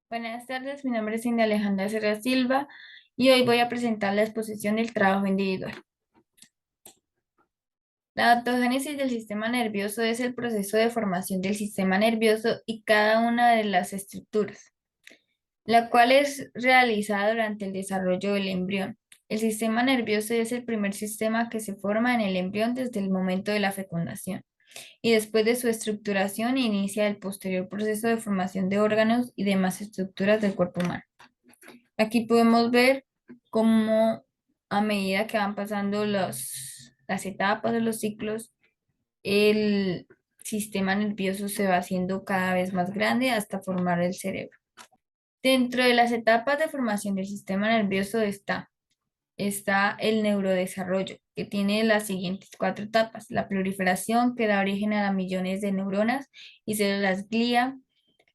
Buenas tardes, mi nombre es Cindy Alejandra Serra Silva y hoy voy a presentar la exposición del trabajo individual. La autogénesis del sistema nervioso es el proceso de formación del sistema nervioso y cada una de las estructuras, la cual es realizada durante el desarrollo del embrión. El sistema nervioso es el primer sistema que se forma en el embrión desde el momento de la fecundación y después de su estructuración inicia el posterior proceso de formación de órganos y demás estructuras del cuerpo humano. Aquí podemos ver cómo a medida que van pasando las etapas de los ciclos, el sistema nervioso se va haciendo cada vez más grande hasta formar el cerebro. Dentro de las etapas de formación del sistema nervioso está el neurodesarrollo, que tiene las siguientes cuatro etapas. La proliferación, que da origen a millones de neuronas y células glía.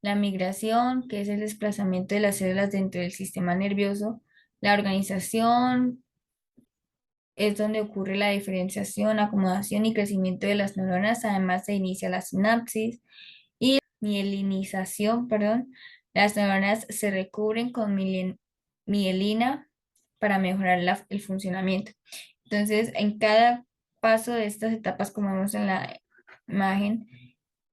La migración, que es el desplazamiento de las células dentro del sistema nervioso. La organización es donde ocurre la diferenciación, acomodación y crecimiento de las neuronas. Además, se inicia la sinapsis y mielinización, perdón. Las neuronas se recubren con mielina para mejorar el funcionamiento. Entonces, en cada paso de estas etapas, como vemos en la imagen,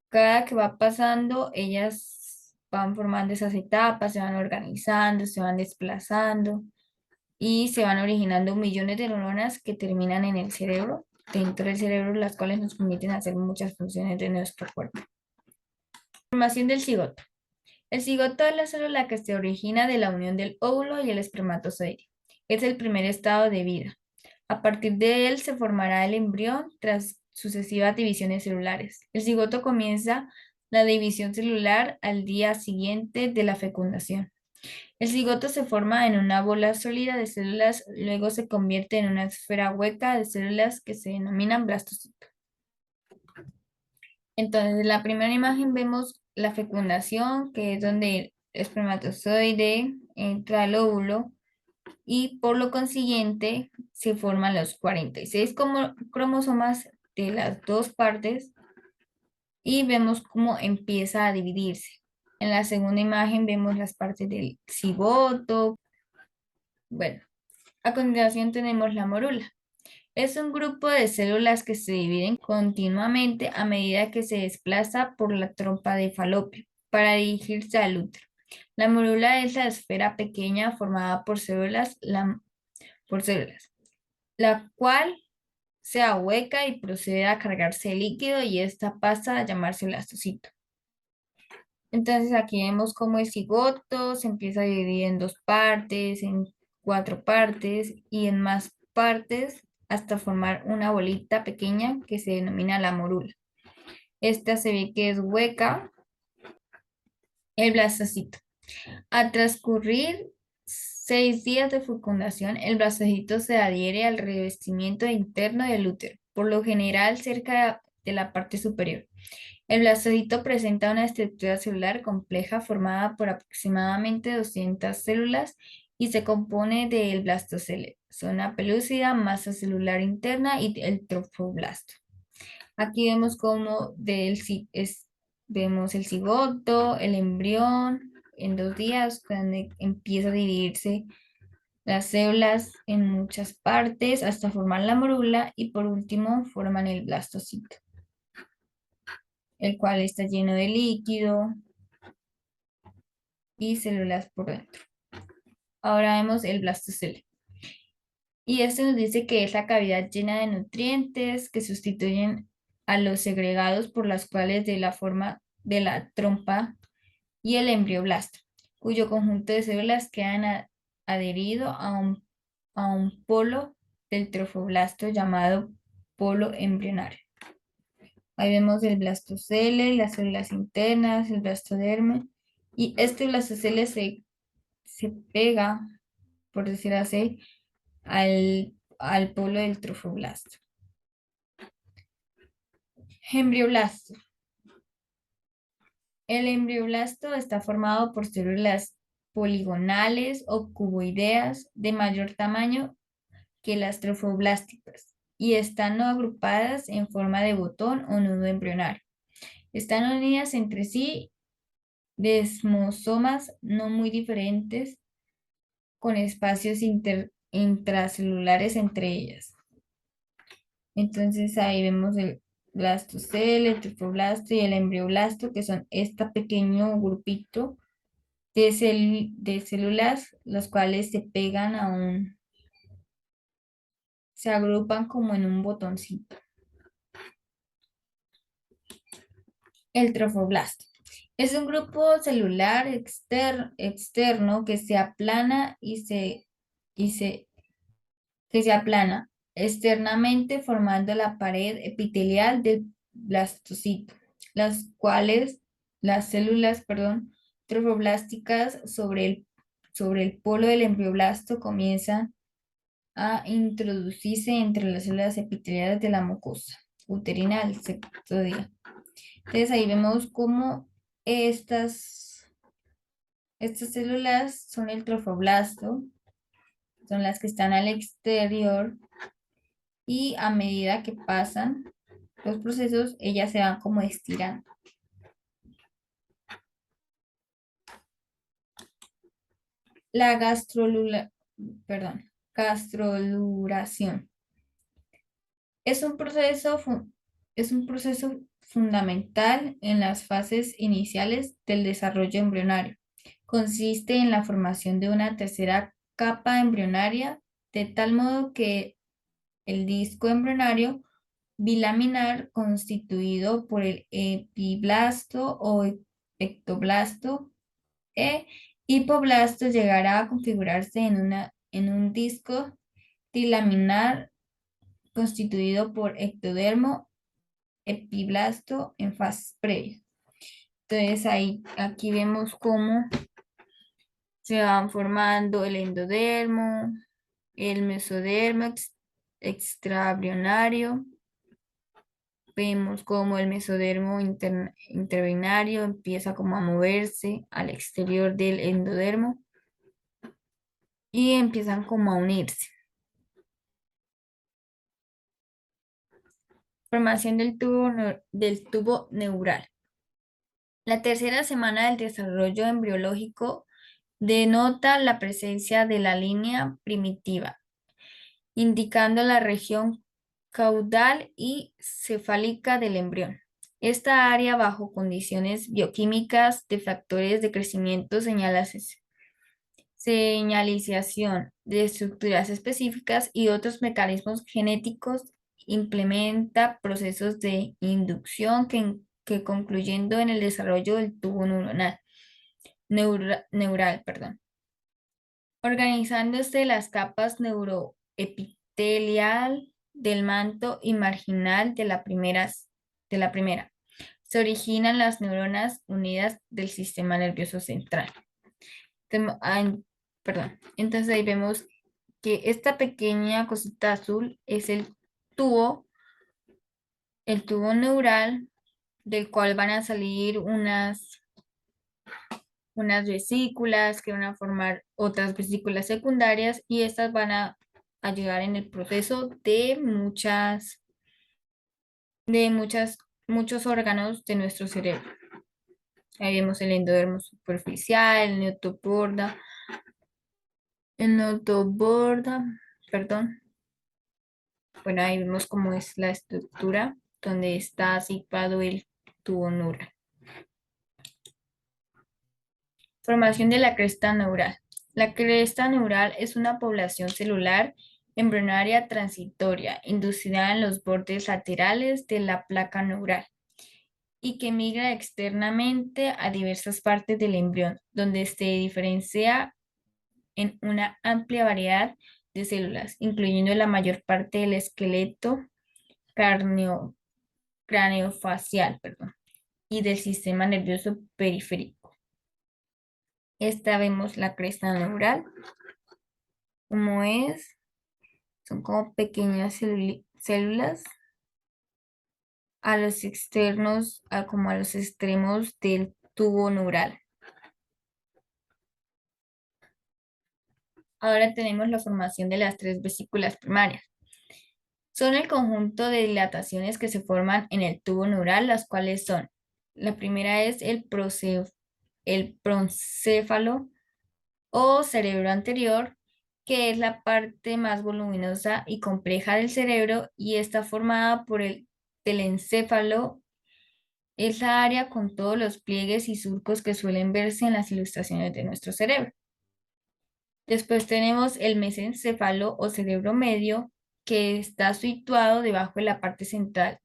cada que va pasando, ellas van formando esas etapas, se van organizando, se van desplazando y se van originando millones de neuronas que terminan en el cerebro, dentro del cerebro, las cuales nos permiten hacer muchas funciones de nuestro cuerpo. Formación del cigoto. El cigoto es la célula que se origina de la unión del óvulo y el espermatozoide. Es el primer estado de vida. A partir de él se formará el embrión tras sucesivas divisiones celulares. El cigoto comienza la división celular al día siguiente de la fecundación. El cigoto se forma en una bola sólida de células, luego se convierte en una esfera hueca de células que se denominan blastocitos. Entonces, en la primera imagen vemos la fecundación, que es donde el espermatozoide entra al óvulo y por lo consiguiente se forman los 46 cromosomas de las dos partes y vemos cómo empieza a dividirse. En la segunda imagen vemos las partes del cigoto. Bueno, a continuación tenemos la morula. Es un grupo de células que se dividen continuamente a medida que se desplaza por la trompa de falopio para dirigirse al útero. La morula es la esfera pequeña formada por células, la cual se ahueca y procede a cargarse el líquido y esta pasa a llamarse blastocito. Entonces aquí vemos cómo el cigoto se empieza a dividir en dos partes, en cuatro partes y en más partes hasta formar una bolita pequeña que se denomina la morula. Esta se ve que es hueca, el blastocito. Al transcurrir 6 días de fecundación, el blastocito se adhiere al revestimiento interno del útero, por lo general cerca de la parte superior. El blastocito presenta una estructura celular compleja formada por aproximadamente 200 células y se compone del blastocele, zona pelúcida, masa celular interna y el trofoblasto. Aquí vemos cómo vemos el cigoto, el embrión, en 2 días, cuando empieza a dividirse las células en muchas partes hasta formar la morula y por último forman el blastocito, el cual está lleno de líquido y células por dentro. Ahora vemos el blastocele. Y este nos dice que es la cavidad llena de nutrientes que sustituyen a los segregados por las cuales de la forma de la trompa y el embrioblasto, cuyo conjunto de células quedan adherido a un polo del trofoblasto llamado polo embrionario. Ahí vemos el blastocele, las células internas, el blastoderme, y este blastocele se pega, por decir así, al polo del trofoblasto. Embrioblasto. El embrioblasto está formado por células poligonales o cuboideas de mayor tamaño que las trofoblásticas y están no agrupadas en forma de botón o nudo embrionario. Están unidas entre sí desmosomas no muy diferentes con espacios intracelulares entre ellas. Entonces ahí vemos el blastocele, el trofoblasto y el embrioblasto, que son este pequeño grupito de células, las cuales se pegan se agrupan como en un botoncito. El trofoblasto es un grupo celular externo que se aplana y se, que se aplana externamente formando la pared epitelial del blastocito, las células, perdón, trofoblásticas sobre el polo del embrioblasto comienzan a introducirse entre las células epiteliales de la mucosa uterina al sexto día. Entonces ahí vemos cómo estas células son el trofoblasto, son las que están al exterior y a medida que pasan los procesos, ellas se van como estirando. La gastroluración es un es un proceso fundamental en las fases iniciales del desarrollo embrionario. Consiste en la formación de una tercera capa embrionaria, de tal modo que el disco embrionario bilaminar constituido por el epiblasto o ectoblasto e hipoblasto llegará a configurarse en un disco dilaminar constituido por ectodermo, epiblasto en fases previas. Entonces aquí vemos cómo se van formando el endodermo, el mesodermo extraembrionario. Vemos cómo el mesodermo intervenario empieza como a moverse al exterior del endodermo y empiezan como a unirse. Formación del tubo neural. La tercera semana del desarrollo embriológico denota la presencia de la línea primitiva, indicando la región caudal y cefálica del embrión. Esta área, bajo condiciones bioquímicas de factores de crecimiento, señalización de estructuras específicas y otros mecanismos genéticos, implementa procesos de inducción que concluyendo en el desarrollo del tubo neural, perdón. Organizándose las capas neuroepitelial del manto y marginal de la primera. Se originan las neuronas unidas del sistema nervioso central. Perdón. Entonces ahí vemos que esta pequeña cosita azul es el tubo neural del cual van a salir unas vesículas que van a formar otras vesículas secundarias y estas van a ayudar en el proceso de muchos órganos de nuestro cerebro. Ahí vemos el endodermo superficial, el notoborda, perdón. Bueno, ahí vemos cómo es la estructura donde está situado el tubo neural. Formación de la cresta neural. La cresta neural es una población celular embrionaria transitoria, inducida en los bordes laterales de la placa neural y que migra externamente a diversas partes del embrión, donde se diferencia en una amplia variedad de células, incluyendo la mayor parte del esqueleto cráneo, craneofacial, perdón, y del sistema nervioso periférico. Esta vemos la cresta neural, como es, son como pequeñas células a los externos, como a los extremos del tubo neural. Ahora tenemos la formación de las tres vesículas primarias. Son el conjunto de dilataciones que se forman en el tubo neural, las cuales son, la primera es el el proencéfalo o cerebro anterior, que es la parte más voluminosa y compleja del cerebro y está formada por el telencéfalo. Es la área con todos los pliegues y surcos que suelen verse en las ilustraciones de nuestro cerebro. Después tenemos el mesencéfalo o cerebro medio, que está situado debajo de la parte central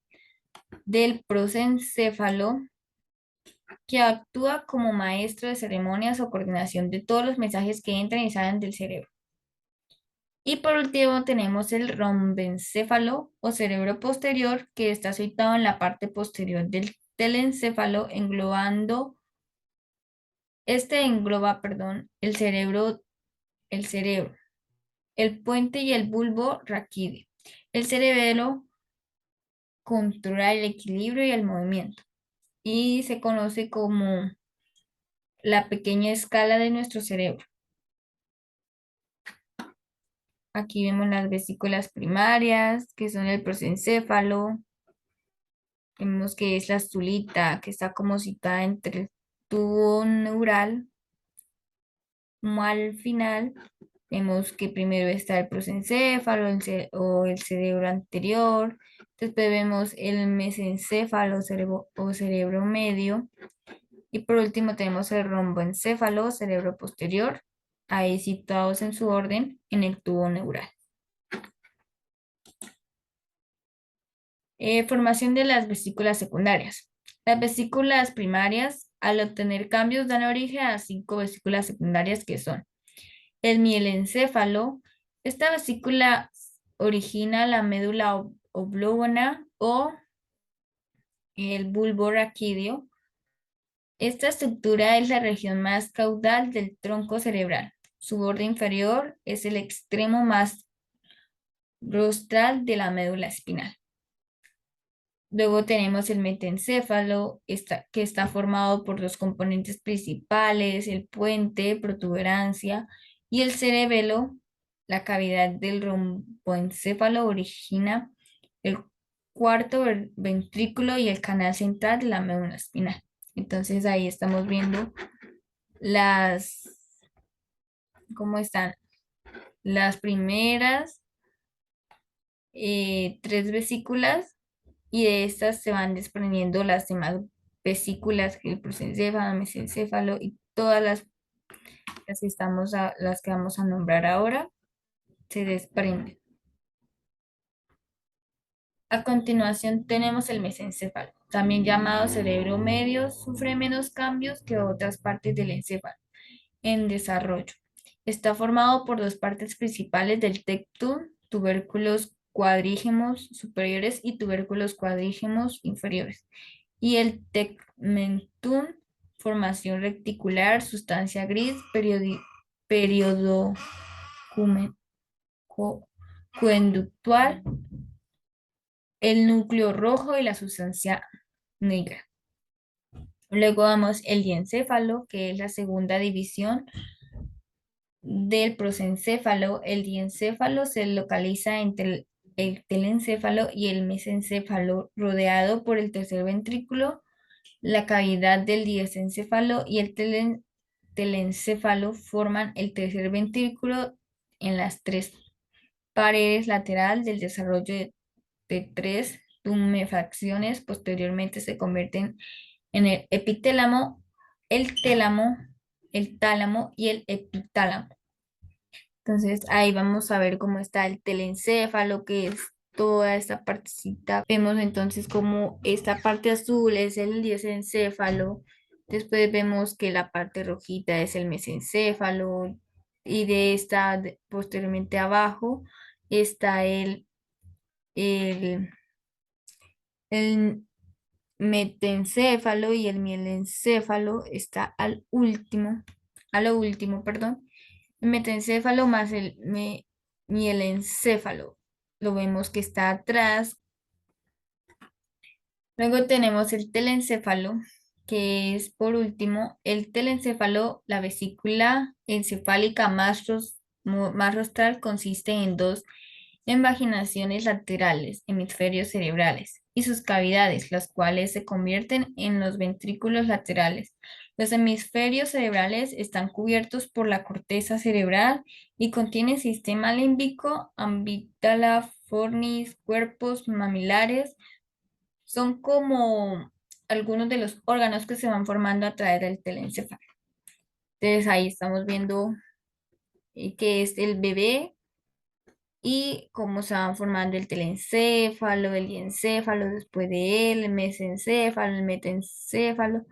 del prosencéfalo, que actúa como maestro de ceremonias o coordinación de todos los mensajes que entran y salen del cerebro. Y por último tenemos el rombencéfalo o cerebro posterior, que está situado en la parte posterior del telencéfalo, engloba, perdón, el cerebro, el puente y el bulbo raquídeo. El cerebelo controla el equilibrio y el movimiento y se conoce como la pequeña escala de nuestro cerebro. Aquí vemos las vesículas primarias, que son el prosencéfalo. Vemos que es la azulita, que está como situada entre el tubo neural, como al final. Vemos que primero está el prosencéfalo o el cerebro anterior. Después vemos el mesencéfalo o cerebro medio. Y por último tenemos el romboencéfalo, cerebro posterior, ahí situados en su orden en el tubo neural. Formación de las vesículas secundarias. Las vesículas primarias, al obtener cambios, dan origen a 5 vesículas secundarias que son el mielencéfalo. Esta vesícula origina la médula oblongada o el bulbo raquídeo. Esta estructura es la región más caudal del tronco cerebral. Su borde inferior es el extremo más rostral de la médula espinal. Luego tenemos el metencéfalo, que está formado por dos componentes principales, el puente, protuberancia, y el cerebelo. La cavidad del romboencéfalo origina el cuarto ventrículo y el canal central de la médula espinal. Entonces ahí estamos viendo las, cómo están las primeras tres vesículas y de estas se van desprendiendo las demás vesículas, el prosencéfalo, mesencéfalo y todas las que vamos a nombrar ahora se desprenden. A continuación tenemos el mesencéfalo, también llamado cerebro medio, sufre menos cambios que otras partes del encéfalo en desarrollo. Está formado por dos partes principales del tectum, tubérculos cuadrígemos superiores y tubérculos cuadrígemos inferiores, y el tegmentum, formación reticular, sustancia gris, periodo coenductual, el núcleo rojo y la sustancia negra. Luego vamos el diencéfalo, que es la segunda división del prosencéfalo. El diencéfalo se localiza entre el telencéfalo y el mesencéfalo, rodeado por el tercer ventrículo. La cavidad del diencéfalo y el telencéfalo forman el tercer ventrículo en las tres paredes lateral del desarrollo de tres tumefacciones. Posteriormente se convierten en el epitálamo, el tálamo y el epitálamo. Entonces ahí vamos a ver cómo está el telencéfalo, que es toda esta partecita. Vemos entonces como esta parte azul es el diencéfalo. Después vemos que la parte rojita es el mesencéfalo. Y de esta, posteriormente abajo, está el, el metencéfalo y el mielencéfalo está a lo último, perdón. El metencéfalo más el mielencéfalo. Lo vemos que está atrás. Luego tenemos el telencéfalo, que es por último el telencéfalo. La vesícula encefálica más rostral consiste en dos invaginaciones laterales, hemisferios cerebrales, y sus cavidades, las cuales se convierten en los ventrículos laterales. Los hemisferios cerebrales están cubiertos por la corteza cerebral y contienen sistema límbico, amígdala, fornis, cuerpos mamilares. Son como algunos de los órganos que se van formando a través del telencéfalo. Entonces ahí estamos viendo qué es el bebé y cómo se van formando el telencéfalo, el diencéfalo, después de él, el mesencéfalo, el metencéfalo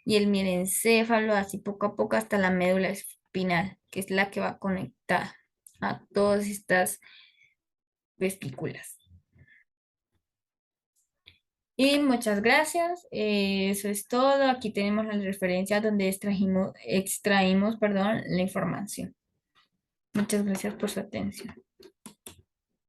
y el mielencéfalo, así poco a poco hasta la médula espinal, que es la que va conectada a todas estas vesículas. Y muchas gracias. Eso es todo. Aquí tenemos las referencias donde extraímos, perdón, la información. Muchas gracias por su atención.